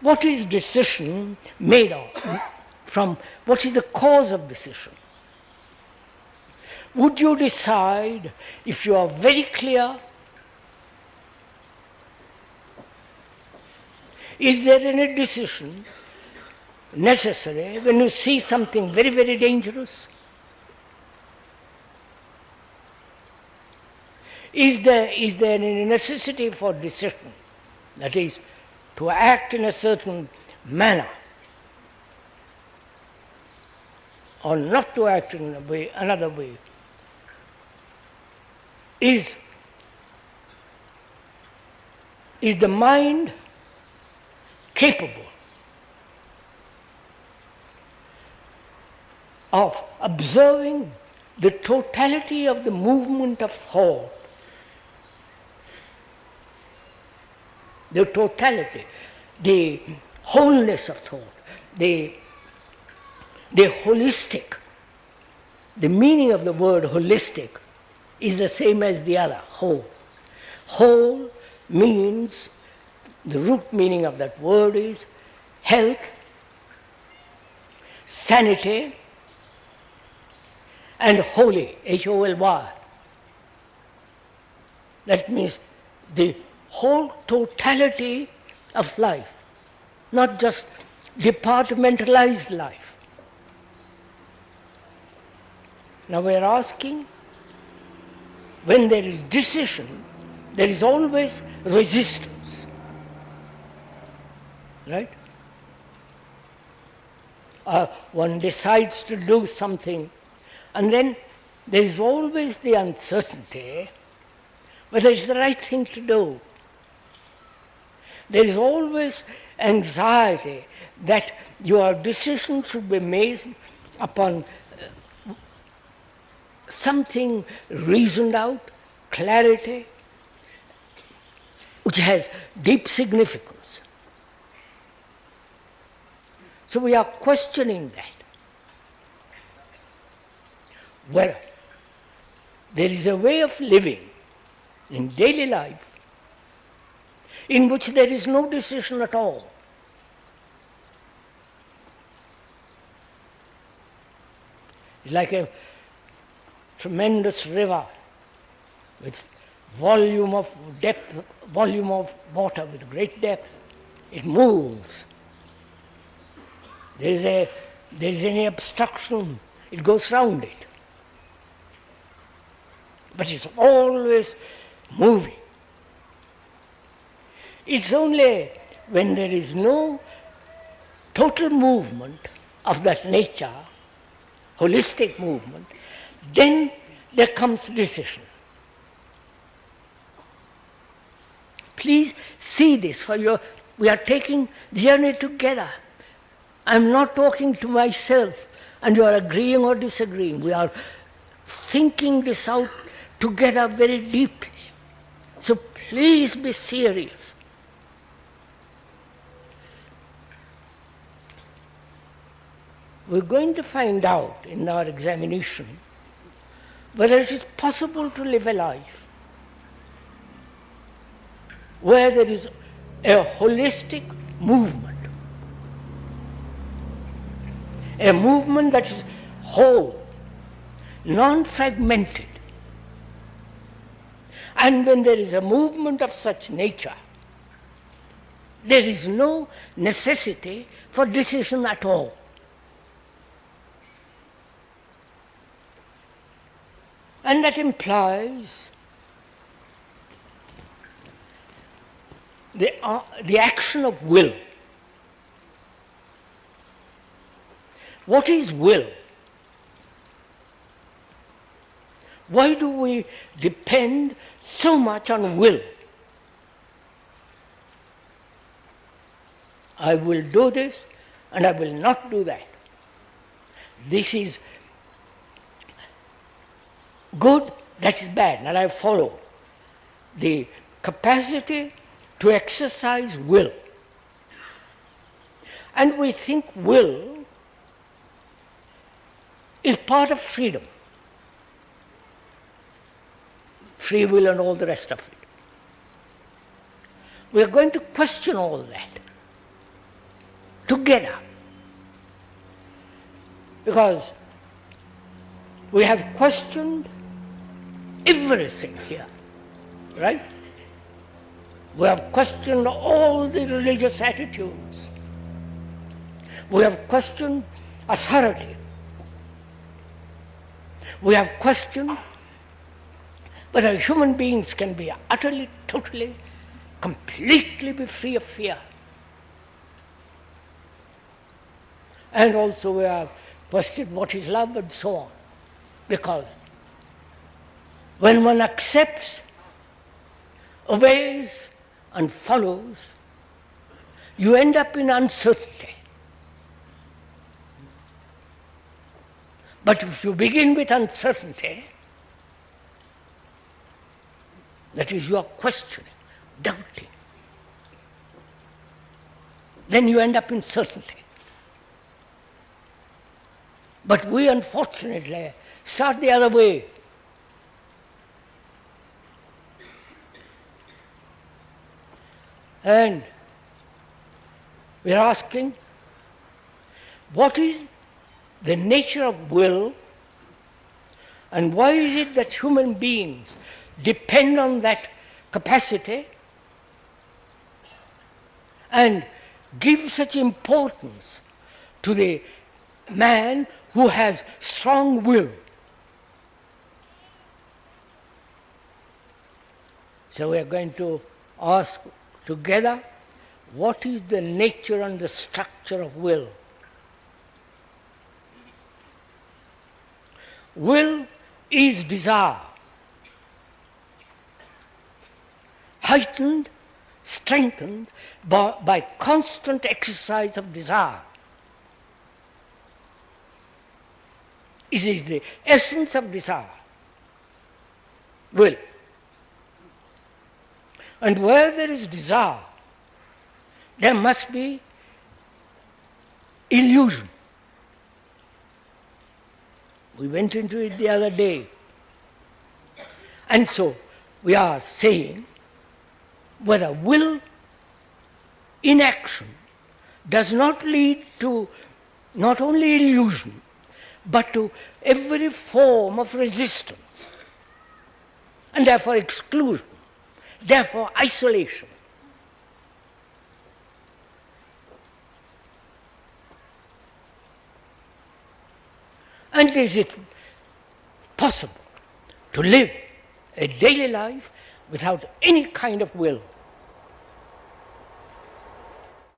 What is decision made of? From what is the cause of decision? Would you decide if you are very clear? Is there any decision necessary when you see something very, very dangerous? Is there any necessity for decision? That is, to act in a certain manner or not to act in another way? Is the mind capable of observing the totality of the movement of thought, the totality, the wholeness of thought, the holistic? The meaning of the word holistic is the same as the other, whole. Whole means, the root meaning of that word is health, sanity, and holy, H-O-L-Y. That means the whole totality of life, not just departmentalized life. Now we are asking, when there is decision, there is always resistance. Right? One decides to do something, and then there is always the uncertainty whether it's the right thing to do. There is always anxiety that your decision should be made upon something reasoned out, clarity, which has deep significance. So we are questioning that. Well, there is a way of living in daily life in which there is no decision at all. It's like a tremendous river with volume of water with great depth. It moves. There is any obstruction, it goes round it. But it's always moving. It's only when there is no total movement of that nature, holistic movement, then there comes decision. Please see this for your, we are taking the journey together. I'm not talking to myself and you are agreeing or disagreeing. We are thinking this out together very deeply. So please be serious. We're going to find out in our examination whether it is possible to live a life where there is a holistic movement, a movement that is whole, non-fragmented. And when there is a movement of such nature, there is no necessity for decision at all. And that implies the action of will. What is will? Why do we depend so much on will? I will do this and I will not do that. This is good, that is bad, and I follow. The capacity to exercise will. And we think will is part of freedom. Free will and all the rest of it. We are going to question all that. together. Because we have questioned everything here, right? We have questioned all the religious attitudes. We have questioned authority. We have questioned whether human beings can be utterly, totally, completely be free of fear. And also we have questioned what is love and so on. Because when one accepts, obeys and follows, you end up in uncertainty. But if you begin with uncertainty, that is, you are questioning, doubting, then you end up in certainty. But we unfortunately start the other way. And we are asking, what is the nature of will, and why is it that human beings depend on that capacity and give such importance to the man who has strong will? So we are going to ask together, what is the nature and the structure of will? Will is desire, heightened, strengthened by constant exercise of desire. It is the essence of desire, will. And where there is desire, there must be illusion. We went into it the other day. And so we are saying whether will in action does not lead to not only illusion, but to every form of resistance, and therefore exclusion, therefore isolation. And is it possible to live a daily life without any kind of will?